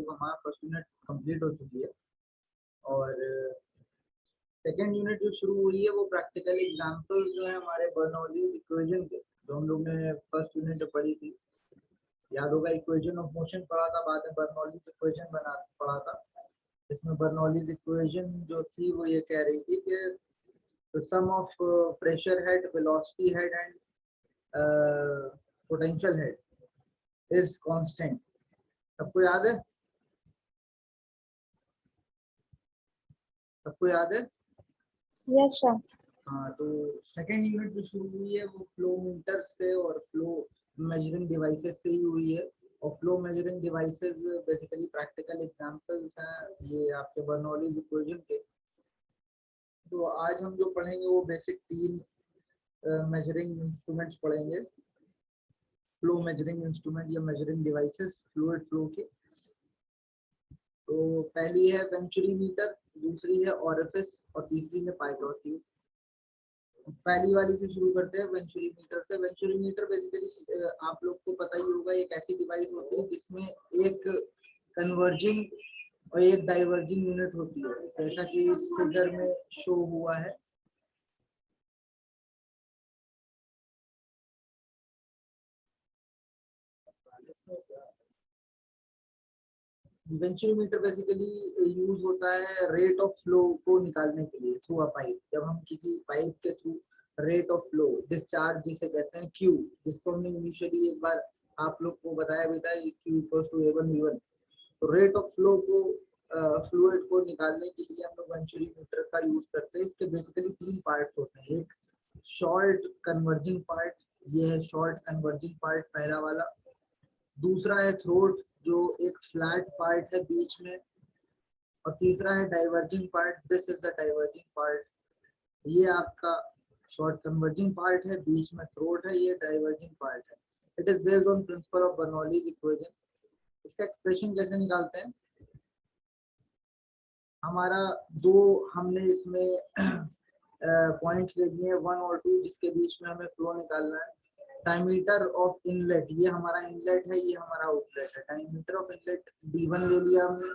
लोग हमारा first unit complete हो चुकी है और सेकेंड यूनिट जो शुरू हुई है वो प्रैक्टिकल एग्जाम्पल जो है हमारे बर्नौलीज इक्वेशन के, जो हम लोग ने फर्स्ट यूनिट में पढ़ी थी। याद होगा इक्वेशन ऑफ मोशन पढ़ा था, बाद में बर्नौलीज इक्वेशन पढ़ा था। इसमें बर्नौलीज इक्वेशन जो थी वो ये कह रही थी कि the sum of pressure head, velocity head and potential head is constant। सबको याद है? सबको याद है? Yes sir. हाँ, तो सेकेंड यूनिट जो शुरू हुई है वो फ्लो मीटर से और फ्लो मेजरिंग डिवाइसेस से ही हुई है। और flow measuring devices basically practical examples हैं ये आपके बर्नौलीज इक्वेशन के। तो आज हम जो पढ़ेंगे वो बेसिक 3 मेजरिंग इंस्ट्रूमेंट्स पढ़ेंगे, फ्लो मेजरिंग इंस्ट्रूमेंट या मेजरिंग डिवाइसेस फ्लूइड फ्लो के। तो पहली है वेंचुरी मीटर, दूसरी है ऑरिफिस और तीसरी है पाइटॉट ट्यूब। पहली वाली से शुरू करते हैं, वेंचुरी मीटर से। वेंचुरी मीटर बेसिकली आप लोग को पता ही होगा, एक ऐसी डिवाइस होती है जिसमें एक कन्वर्जिंग और एक डाइवर्जिंग यूनिट होती है, जैसा कि इस फिगर में शो हुआ है। वेंचुरी मीटर बेसिकली यूज होता है रेट ऑफ फ्लो को निकालने के लिए थ्रू अ पाइप। जब हम किसी पाइप के through rate of flow, discharge जिसे कहते हैं क्यू, जिसको हमने इनिशियली एक बार आप लोग को बताया भी था, Q equals to A1 V1। तो रेट ऑफ फ्लो को फ्लूइड को निकालने के लिए हम लोग वेंचुरी मीटर का यूज करते हैं। इसके बेसिकली 3 पार्ट्स होते हैं। एक शॉर्ट कन्वर्जिंग पार्ट, ये है शॉर्ट कन्वर्जिंग पार्ट पहला वाला। दूसरा है थ्रोट, जो एक फ्लैट पार्ट है बीच में। और तीसरा है diverging part, this is the diverging part. ये आपका शॉर्ट कन्वर्जिंग पार्ट है, बीच में थ्रोट है, ये डाइवर्जिंग पार्ट है। It is based on principle of Bernoulli's equation. इसका एक्सप्रेशन कैसे निकालते हैं? हमारा दो हमने इसमें पॉइंट्स ले लिए हैं 1 और 2, जिसके बीच में हमें फ्लो निकालना है। डायमीटर ऑफ इनलेट, ये हमारा इनलेट है, ये हमारा आउटलेट है। डायमीटर ऑफ इनलेट D1 ले लिया हमने,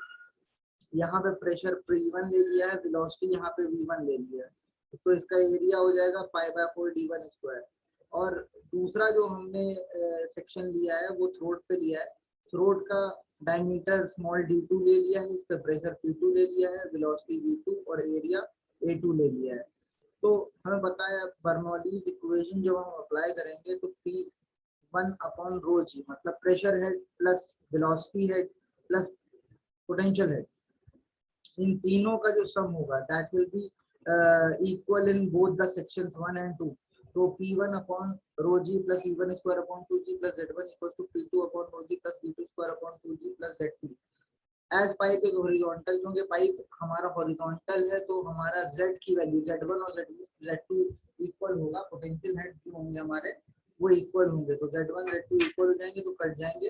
यहाँ पे प्रेशर P1 ले लिया है, वेलोसिटी यहाँ पे V1 ले लिया है। तो इसका एरिया हो जाएगा π/4 D1 स्क्वायर। और दूसरा जो हमने सेक्शन लिया है वो थ्रोट पे लिया है। थ्रोट का डायमीटर स्मॉल d2 ले लिया है, इस पे प्रेशर P2 ले लिया है, वेलोसिटी V2 और एरिया A2 ले लिया है। तो हमें पता है बर्नौलीज इक्वेशन जब हम अप्लाई करेंगे तो P1 अपॉन रो जी, मतलब pressure head plus velocity head plus potential head, इन तीनों का जो सम होगा that will be equal in both the sections 1 and 2। तो P1 upon rho G plus E1 square upon 2G plus Z1 equal to P2 upon rho G plus V2 square upon 2G plus Z2। As pipe is horizontal, क्योंकि pipe हमारा horizontal है तो हमारा Z की value Z1 और Z2 equal होगा। Potential head जो होंगे हमारे वो इक्वल होंगे, तो Z1 Z2 इक्वल हो जाएंगे तो कट जाएंगे।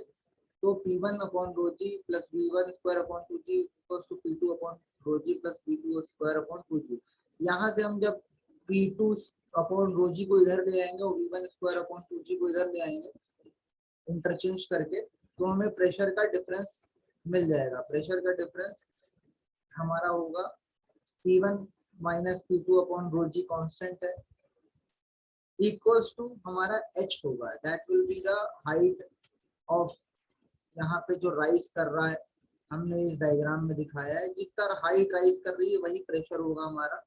तो P1 upon rho G plus V1 square upon 2G equal to P2 upon rho G plus V2 square upon 2G। यहाँ से हम जब P2 अपॉन रो जी को इधर ले आएंगे और V1 स्क्वायर अपॉन 2G को इधर ले आएंगे इंटरचेंज करके, तो हमें प्रेशर का डिफरेंस मिल जाएगा। प्रेशर का डिफरेंस हमारा होगा P1 minus P2 upon rho G constant है, इक्वल्स टू हमारा H होगा, that will be the height of, यहाँ पे जो राइज कर रहा है हमने इस डायग्राम में दिखाया है, जिस तरह हाइट राइज कर रही है वही प्रेशर होगा हमारा,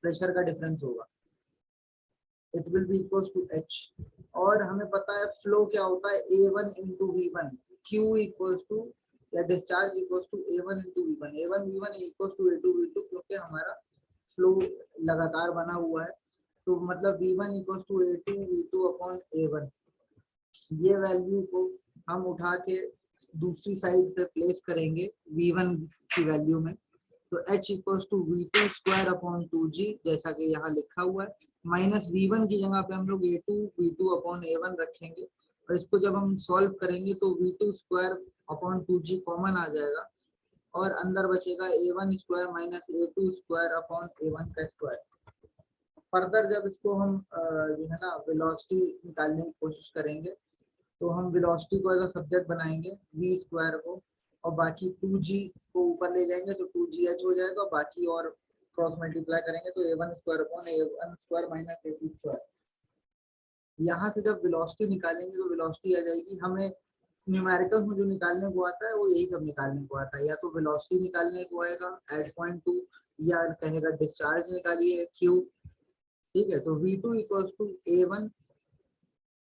प्रेशर का डिफरेंस होगा, it will be equals to H। और हमें पता है फ्लो क्या होता है, A1 into V1, Q equals to या discharge equals to A1 into V1, A1 V1 equals to A2 V2, क्योंकि हमारा फ्लो लगातार बना हुआ है। तो मतलब V1 equals to A2 V2 upon A1। ये वैल्यू को हम उठा के दूसरी साइड पे प्लेस करेंगे V1 की वैल्यू में, तो H equals to V2 square upon 2G, जैसा कि यहाँ लिखा हुआ है, माइनस V1 की जगह पे हम लोग A2 V2 अपॉन A1 रखेंगे। और इसको जब हम सॉल्व करेंगे तो V2 square upon 2G common आ जाएगा और अंदर बचेगा A1 square minus A2 square upon A1 का स्क्वायर। फर्दर जब इसको हम जो है ना वेलोसिटी निकालने की कोशिश करेंगे तो हम वेलोसिटी को एज अ सब्जेक्ट बनाएंगे V स्क्वायर को, और बाकी 2g को ऊपर ले जाएंगे तो 2gh हो जाएगा, बाकी और क्रॉस मल्टीप्लाई करेंगे तो a1 square upon a1 square minus a2 square. यहाँ से जब वेलोसिटी निकालेंगे तो वेलोसिटी आ जाएगी, हमें न्यूमेरिकल्स में जो निकालने को आता है वो यही सब निकालने को आता है, या तो वेलोसिटी निकालने को आएगा एट पॉइंट 2, या कहेगा डिस्चार्ज निकालिए q। ठीक है, तो v2 इक्वल्स टू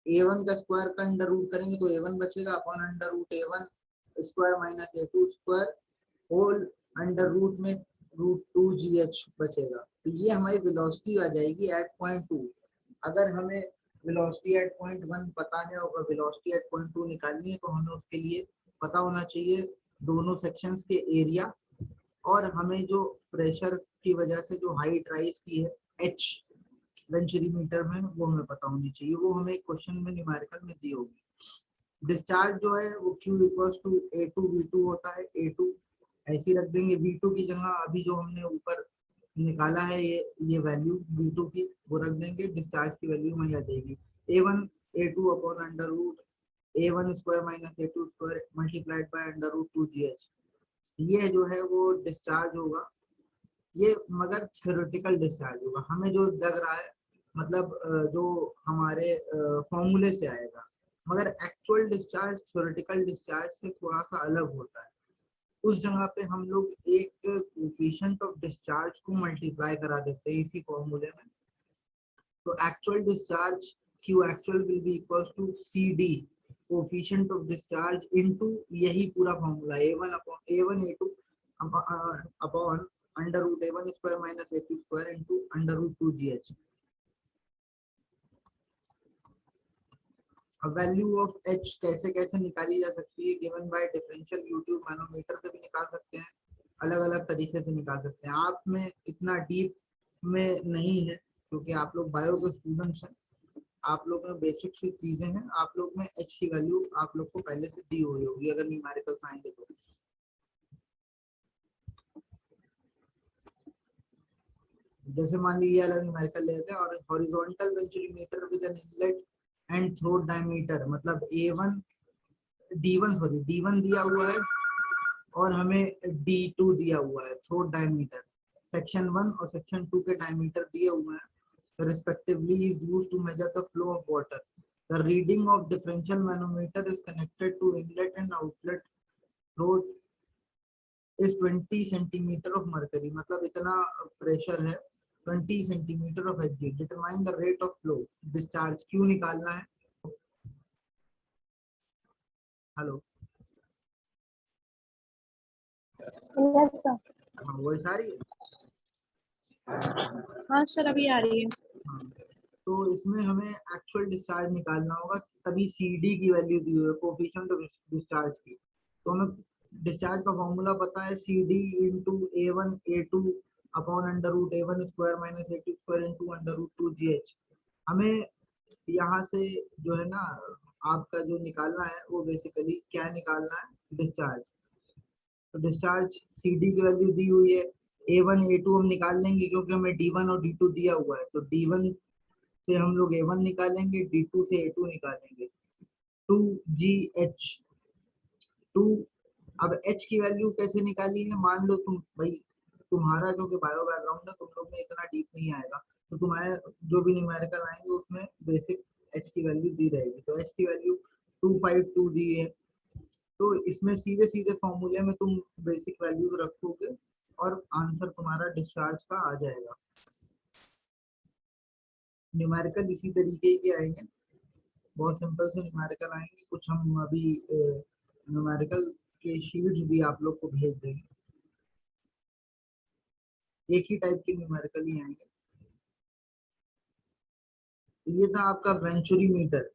a1 का स्क्वायर का अंडर रूट करेंगे तो a1 बचेगा upon under root a1 square minus a2 square whole under root में रूट 2gh बचेगा। तो ये हमारी वेलोसिटी आ जाएगी एट पॉइंट 2। अगर हमें वेलोसिटी एट पॉइंट 1 पता है और वेलोसिटी एट पॉइंट 2 निकालनी है तो हमें उसके लिए पता होना चाहिए दोनों सेक्शंस के एरिया, और हमें जो प्रेशर की वजह से जो हाइट राइज की है h वेंचुरी मीटर में वो हमें पता होनी चाहिए, वो हमें क्वेश्चन में न्यूमेरिकल में दी होगी। डिस्चार्ज जो है वो q equals to a2 v2 होता है, a2 ऐसे रख देंगे, v2 की जगह अभी जो हमने ऊपर निकाला है ये वैल्यू v2 की वो रख देंगे, डिस्चार्ज की वैल्यू वहीं आ जाएगी a1 a2 upon under root a1 square minus a2 square multiplied by under root 2gh। ये जो है वो डिस्चार्ज होगा, ये मगर थ्योरेटिकल डिस्चार्ज होगा, हमें जो लग रहा है मतलब जो हमारे फॉर्मूले से आएगा, मगर एक्चुअल डिस्चार्ज थ्योरेटिकल डिस्चार्ज से थोड़ा सा अलग होता है। उस जगह पे हम लोग एक कोएफिशिएंट ऑफ डिस्चार्ज को मल्टीप्लाई करा देते हैं इसी फॉर्मूले में, तो actual discharge Q actual will be equals to CD coefficient of discharge into यही पूरा फॉर्मूला a1 a2 upon under root a1 square minus a2 square into under root 2gh। अब वैल्यू ऑफ h कैसे कैसे निकाली जा सकती है, given by differential U tube manometer से भी निकाल सकते हैं, अलग अलग तरीके से निकाल सकते हैं। आप में इतना डीप में नहीं है क्योंकि आप लोग बायो के स्टूडेंट्स हैं, आप लोग में बेसिक सी चीजें हैं, आप लोग में h की वैल्यू आप लोग को पहले से दी हुई होगी अगर न्यूमेरिकल्स आएंगे तो। जैसे मान लीजिए अलग न्यूमेरिकल लेते हैं और horizontal venturi meter with an inlet and throat diameter, मतलब a1 d1 दिया हुआ है और हमें d2 दिया हुआ है थ्रोट डायमीटर, सेक्शन 1 और सेक्शन 2 के डायमीटर दिए हुए हैं respectively is used to measure the flow of water. The reading of differential manometer is connected to inlet and outlet throat is 20 centimeter of mercury, मतलब इतना प्रेशर है 20 centimeter of Hg। Determine the rate of flow, discharge क्यों निकालना है। Hello yes sir. हाँ वही सारी है। हाँ सर अभी आ रही है। हाँ, तो इसमें हमें एक्चुअल डिस्चार्ज निकालना होगा, तभी CD की वैल्यू दी हुई है कोएफिशिएंट ऑफ डिस्चार्ज की, तो हमें डिस्चार्ज का फॉर्मूला पता है CD into a1 a2 upon under root a1 square minus a2 square into under root 2gh। हमें यहाँ से जो है ना आपका जो निकालना है वो बेसिकली क्या निकालना है, डिस्चार्ज। तो डिस्चार्ज CD की वैल्यू दी हुई है, a1 a2 हम निकाल लेंगे क्योंकि हमें d1 और d2 दिया हुआ है, तो d1 से हम लोग a1 निकालेंगे, d2 से a2 निकालेंगे, 2gh 2। अब h की वैल्यू कैसे निकाली है, मान लो तुम भाई तुम्हारा जो कि बायो बैकग्राउंड है तुम लोग में इतना डीप नहीं आएगा, तो तुम्हारे जो भी न्यूमेरिकल आएंगे उसमें बेसिक h की वैल्यू दी रहेगी, तो h की वैल्यू 252 दी है, तो इसमें सीधे सीधे फॉर्मूले में तुम बेसिक वैल्यू रखोगे और आंसर तुम्हारा डिस्चार्ज का आ जाएगा। न्यूमेरिकल इसी तरीके के आएंगे, बहुत सिंपल से न्यूमेरिकल आएंगे, कुछ हम अभी न्यूमेरिकल के शीट्स भी आप लोग को भेज देंगे, एक ही टाइप के न्यूमेरिकल ही आएंगे। ये था आपका वेंचुरी मीटर।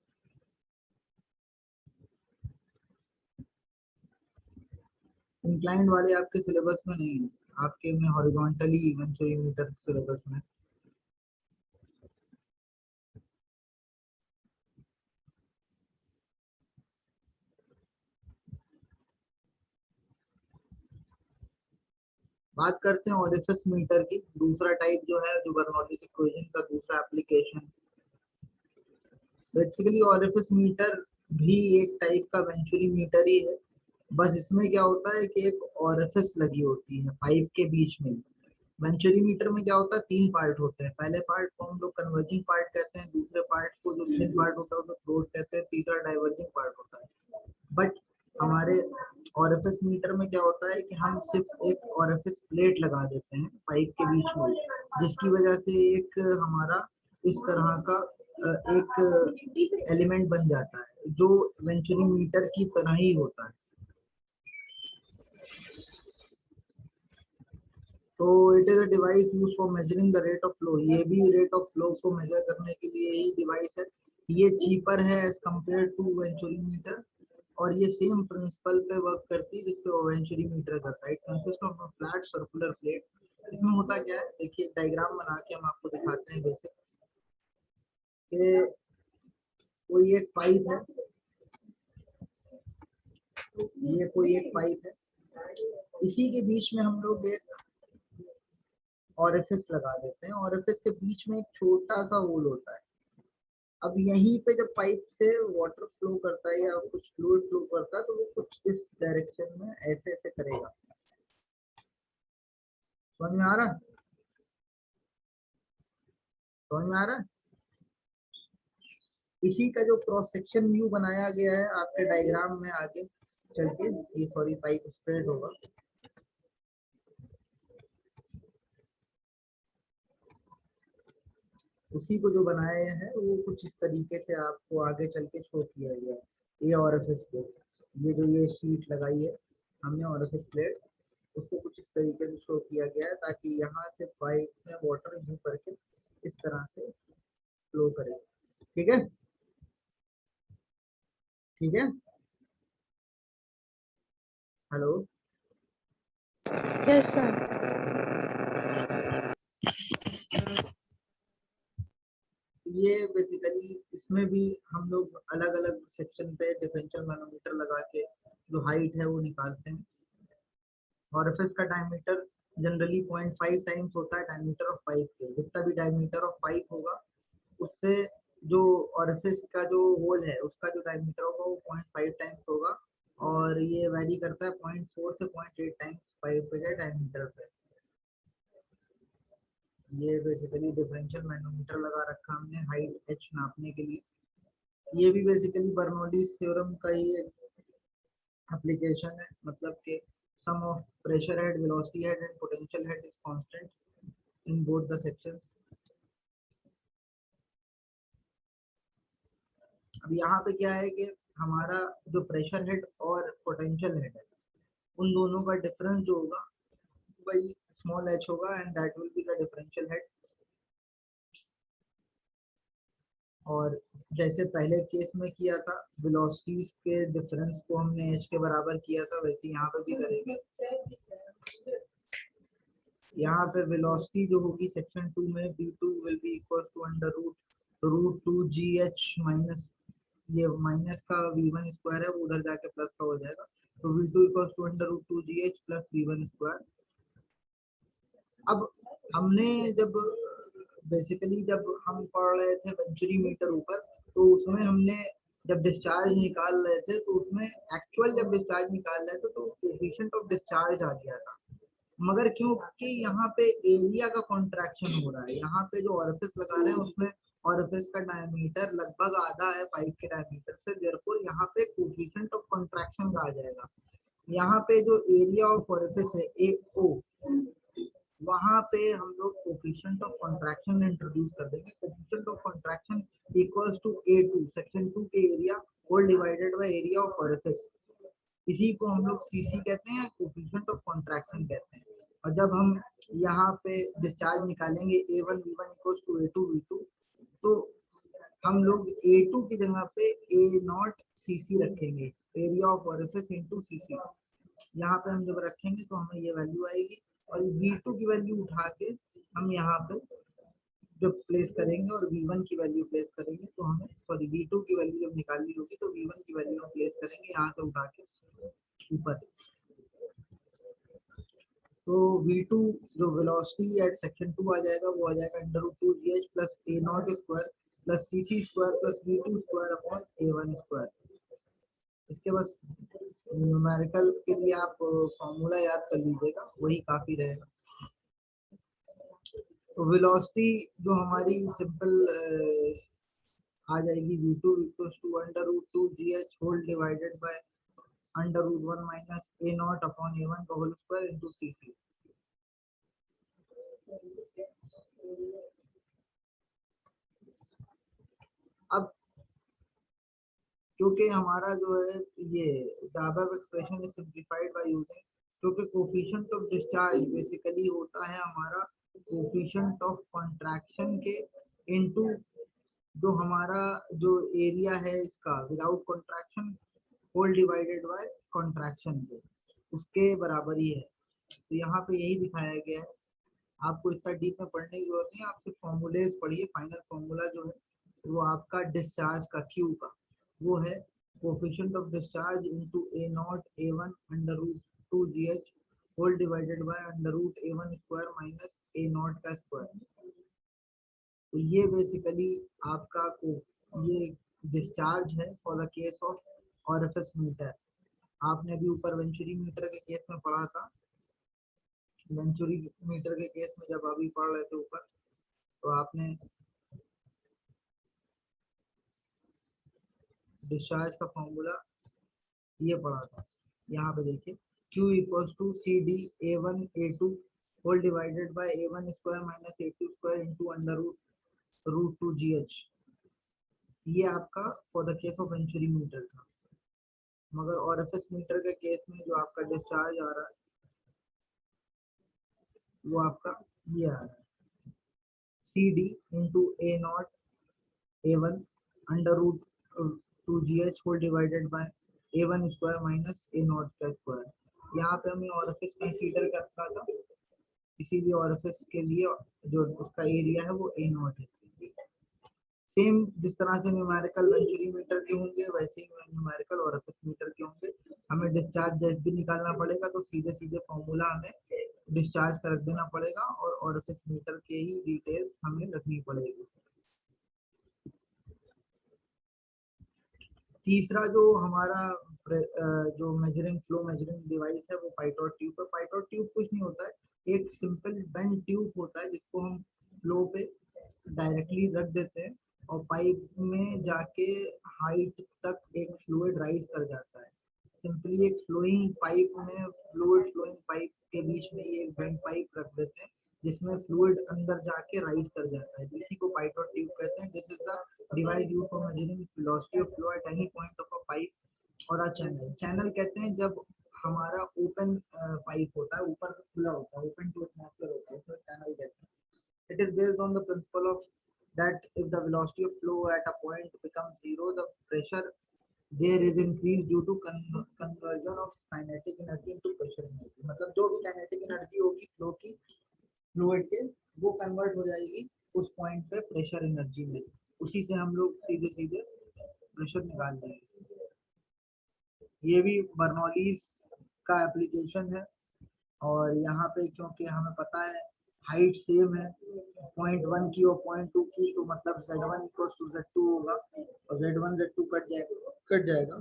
इंक्लाइंड वाले आपके सिलेबस में नहीं है, आपके में हॉरिजॉन्टली वेंचुरी मीटर सिलेबस में। बात करते हैं ओरिफिस मीटर की, दूसरा टाइप जो है जो बर्नौलीज इक्वेशन का दूसरा एप्लीकेशन। बेसिकली ओरिफिस मीटर भी एक टाइप का वेंचुरी मीटर ही है, बस इसमें क्या होता है कि एक ऑरिफिस लगी होती है पाइप के बीच में। वेंचुरीमीटर में क्या होता है, 3 पार्ट होते हैं। पहले पार्ट को हम लोग कन्वर्जिंग पार्ट कहते हैं, दूसरे पार्ट को जो थिन पार्ट होता है उसको थ्रोट कहते हैं, तीसरा डाइवर्जिंग पार्ट होता है। बट हमारे ऑरिफिस मीटर में क्या होता है कि हम सिर्फ एक ऑरिफिस प्लेट लगा देते हैं पाइप के बीच में, जिसकी वजह से एक हमारा इस तरह का एक एलिमेंट बन जाता है जो वेंचुरीमीटर की तरह ही होता है। तो it is a device use for measuring the rate of flow. ये भी रेट ऑफ फ्लो को मेजर करने के लिए ही डिवाइस है। ये चीपर है एज कम्पेयर टू वेंचुरीमीटर, और ये सेम प्रिंसिपल पे वर्क करती है जिसपे वेंचुरीमीटर करता है। It consist of a flat circular plate. इसमें होता क्या है, देखिए डायग्राम बना के हम आपको दिखाते हैं बेसिक्स। कि कोई एक पाइप है, ये कोई एक पाइप है, इसी के बीच में हम लोग एक ऑरिफिस लगा देते हैं। ऑरिफिस के बीच में एक छोटा सा होल होता है। अब यहीं पे जब पाइप से वाटर फ्लो करता है या कुछ फ्लूइड फ्लो करता है तो वो कुछ इस डायरेक्शन में ऐसे ऐसे करेगा। समझ में आ रहा है? समझ में आ रहा है? इसी का जो क्रॉस सेक्शन व्यू बनाया गया है आपके डायग्राम में आगे चल के, ये सॉरी पाइप स्प्रेड होगा। उसी को जो बनाया है वो कुछ इस तरीके से आपको आगे चल के शो किया गया है। ये ऑरिफिस प्लेट, ये जो ये शीट लगाई है हमने ऑरिफिस प्लेट, उसको कुछ इस तरीके से शो किया गया है ताकि यहाँ से पाइप में वाटर यूं करके इस तरह से फ्लो करे। ठीक है, ठीक है। Hello, yes sir. ये बेसिकली इसमें भी हम लोग अलग अलग सेक्शन पे डिफरेंशियल मैनोमीटर लगा के जो हाइट है वो निकालते हैं। ऑरिफिस का डायमीटर जनरली 0.5 टाइम्स होता है डायमीटर ऑफ पाइप के। जितना भी डायमीटर ऑफ पाइप होगा उससे जो ऑरिफिस का जो होल है उसका जो डायमीटर होगा वो 0.5 टाइम्स होगा, और ये वैरी करता है 0.4 से 0.8 टाइम्स पाइप के डायमीटर पे। ये बेसिकली डिफरेंशियल मैनोमीटर लगा रखा हमने हाइट एच नापने के लिए। ये भी बेसिकली बर्नौलीज थ्योरम का ही एप्लीकेशन है, मतलब कि sum of pressure head, velocity head and potential head is constant in both the sections. अब यहाँ पे क्या है कि हमारा जो प्रेशर हेड और पोटेंशियल हेड है उन दोनों का डिफरेंस जो होगा वही स्मॉल एच होगा, and that will be the differential head. और जैसे पहले केस में किया था वेलोसिटीज के डिफरेंस को हमने एच के बराबर किया था, वैसे यहाँ पे भी करेंगे। यहाँ पे वेलोसिटी जो होगी सेक्शन 2 में v2 will be equal to under root 2 gh minus, ये माइनस का v1 स्क्वायर है वो उधर जाके प्लस का हो जाएगा, तो v2 equal to under root 2 gh plus v1 square. अब हमने जब बेसिकली जब हम पढ़ रहे थे वेंचुरीमीटर ऊपर, तो उसमें हमने जब डिस्चार्ज निकाल रहे थे तो उसमें एक्चुअल जब डिस्चार्ज निकाल रहे थे तो कोएफिशिएंट ऑफ डिस्चार्ज आ गया था। मगर क्योंकि यहाँ पे एरिया का कॉन्ट्रैक्शन हो रहा है, यहाँ पे जो ऑरिफिस लगा रहे हैं उसमें ऑरिफिस का डायमीटर लगभग आधा है पाइप के डायमीटर से, देयरफॉर यहाँ पे कोएफिशिएंट ऑफ कॉन्ट्रैक्शन आ जाएगा। यहाँ पे जो एरिया ऑफ ऑरिफिस है AO, वहां पे हम लोग कोएफिशिएंट ऑफ कॉन्ट्रैक्शन इंट्रोड्यूस कर देंगे। Coefficient of contraction equals to A2 section 2 के area whole divided by area of orifice. इसी को हम लोग सीसी कहते हैं, कोएफिशिएंट ऑफ कॉन्ट्रैक्शन कहते हैं। और जब हम यहाँ पे डिस्चार्ज निकालेंगे A1 V1 equals to A2 V2, तो हम लोग A2 की जगह पे A0 CC रखेंगे, area of orifice into CC। यहाँ पे हम जब रखेंगे तो हमें ये वैल्यू आएगी, और V2 की वैल्यू उठा के हम यहाँ पे जब प्लेस करेंगे और V1 की वैल्यू प्लेस करेंगे तो हमें, सॉरी V2 की वैल्यू जब निकालनी होगी तो V1 की वैल्यू हम प्लेस करेंगे यहाँ से उठा के ऊपर। तो V2 जो वेलोसिटी एट सेक्शन 2 आ जाएगा वो आ जाएगा under root 2 GH plus A0 square plus CC square plus V2 square upon A1 square. इसके बाद न्यूमेरिकल के लिए आप फॉर्मूला याद कर लीजिएगा, वही काफी रहेगा। तो वेलोसिटी जो हमारी सिंपल आ जाएगी v2 equals to √2gh whole divided by √1 minus a nought upon a1 का होल स्क्वायर इनटू cc। अब क्योंकि हमारा जो है ये the expression is simplified by using, क्योंकि कोफिशिएंट ऑफ डिस्चार्ज बेसिकली होता है हमारा कोफिशिएंट ऑफ कंट्रैक्शन के इनटू जो हमारा जो एरिया है इसका without contraction whole divided by contraction के, उसके बराबर ही है। तो यहाँ पे यही दिखाया गया है। आपको इतना डीप में पढ़ने की जरूरत नहीं है, आप सिर्फ फॉर्मूलेज पढ़िए। फाइनल फॉर्मूला जो है वो आपका डिस्चार्ज का क्यू का वो है coefficient of discharge into a nought a1 √2gh whole divided by √a1 square minus a nought का स्क्वायर। तो ये बेसिकली आपका ये डिस्चार्ज है for the case of orifice meter. आपने भी ऊपर वेंचुरी मीटर के केस में पढ़ा था। वेंचुरी मीटर के केस में जब अभी पढ़ रहे थे ऊपर, तो आपने डिस्चार्ज का फॉर्मूला ये पढ़ा था। यहाँ पे देखिए Q equals to CD A1 A2 whole divided by A1 square minus A2 square into √2gh। ये आपका for the case of venturi meter था। मगर ऑरिफिस मीटर के केस में जो आपका डिस्चार्ज आ रहा है वो आपका ये आ रहा है CD into A nought A1 √2gh whole divided by A1 square minus A nought का स्क्वायर। यहाँ पे हमें ऑरिफिस कंसीडर करना था, किसी भी ऑरिफिस के लिए जो उसका एरिया है वो A नॉट है। सेम जिस तरह से न्यूमेरिकल वेंचुरी मीटर के होंगे वैसे ही न्यूमेरिकल ऑरिफिस मीटर के होंगे। हमें डिस्चार्ज डेप्थ भी निकालना पड़ेगा, तो सीधे सीधे फॉर्मूला हमें डिस्चार्ज कर देना पड़ेगा और ऑरिफिस मीटर के ही डिटेल्स हमें रखनी पड़ेगी। तीसरा जो हमारा जो मेजरिंग फ्लो मेजरिंग डिवाइस है वो पाइटॉट ट्यूब है। पाइटॉट ट्यूब कुछ नहीं होता है, एक सिंपल बेंड ट्यूब होता है जिसको हम फ्लो पे डायरेक्टली रख देते हैं और पाइप में जाके हाइट तक एक फ्लूइड राइज कर जाता है। सिंपली एक फ्लोइंग पाइप में फ्लूइड फ्लोइंग पाइप के बीच में ये एक बेंड पाइप रख देते हैं जिसमें फ्लूइड अंदर जाके राइज कर जाता है, इसी को पाइटॉट ट्यूब कहते हैं। This is the device used for measuring velocity of flow at any point of a pipe और अ चैनल। चैनल कहते हैं जब हमारा ओपन पाइप होता है, ऊपर से खुला होता है, ओपन टू एटमॉस्फेयर होता है, तो चैनल कहते हैं। It is based on the principle of that if the velocity of flow at a point becomes zero, the pressure there is increased due to conversion of kinetic energy into pressure energy। मतलब जो भी kinetic energy होगी flow की fluid के वो convert हो जाएगी उस पॉइंट पे प्रेशर एनर्जी में, उसी से हम लोग सीधे सीधे प्रेशर निकाल देंगे। ये भी बर्नौलीज का एप्लीकेशन है और यहाँ पे क्योंकि हमें पता है हाइट सेम है 0.1 की और 0.2 की, तो मतलब Z1 इक्वल्स टू Z2 होगा और Z1 Z2 कट जाएगा।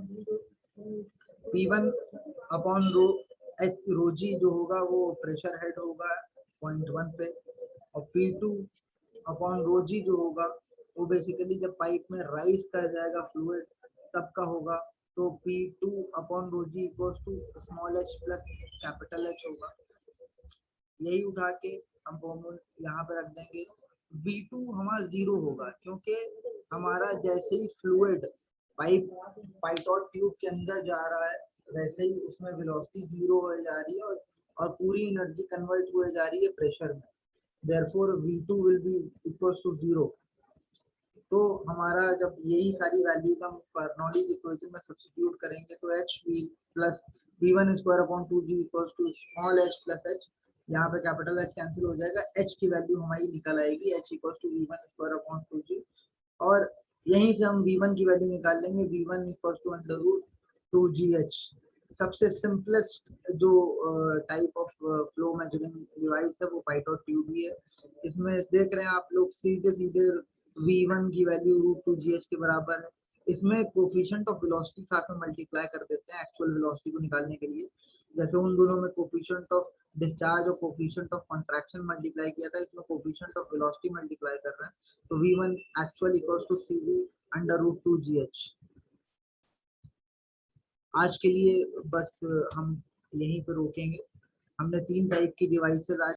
P1 अपॉन रो जी जो होगा वो प्रेशर हेड होगा 0.1 पे, और P2 अपॉन रो जी जो होगा वो बेसिकली जब पाइप में राइज कर जाएगा फ्लूइड तब का होगा। तो P2 upon rho g equals to small h plus capital H होगा। यही उठा के हम फॉर्मूला यहाँ पे रख देंगे। V2 हमारा 0 होगा क्योंकि हमारा जैसे ही फ्लूइड पाइटॉट ट्यूब के अंदर जा रहा है वैसे ही उसमें वेलोसिटी 0 हो जा रही है और पूरी एनर्जी कन्वर्ट हुए जा रही है प्रेशर में। Therefore V2 will be equals to 0। तो हमारा जब यही सारी वैल्यू का बर्नौलीज इक्वेशन में सब्स्टिट्यूट करेंगे तो HV plus V1 square upon 2G equals to small h plus h, यहाँ पे कैपिटल H कैंसिल हो जाएगा, H की वैल्यू हमारी निकल आएगी H equals to V1 square upon 2G, और यहीं से हम V1 की वैल्यू निकाल लेंगे V1 इक्वल्स टू √2GH। सबसे सिंपलेस्ट जो type of flow measuring device है वो पाइटॉट ट्यूब ही है। इसमें देख रहे हैं आप लोग सीधे सीधे V1 की वैल्यू √2GH के बराबर है, इसमें कोफिशिएंट ऑफ वेलोसिटी साथ में मल्टीप्लाई कर देते हैं एक्चुअल वेलोसिटी को निकालने के लिए। जैसे उन दोनों में कोफिशिएंट ऑफ डिस्चार्ज और कोफिशिएंट ऑफ कॉन्ट्रैक्शन मल्टीप्लाई किया था, इसमें कोफिशिएंट ऑफ वेलोसिटी मल्टीप्लाई कर रहे हैं, तो v1 actual equals to cv √2gh। आज के लिए बस हम यहीं पर रोकेंगे। हमने 3 टाइप की डिवाइसेस आज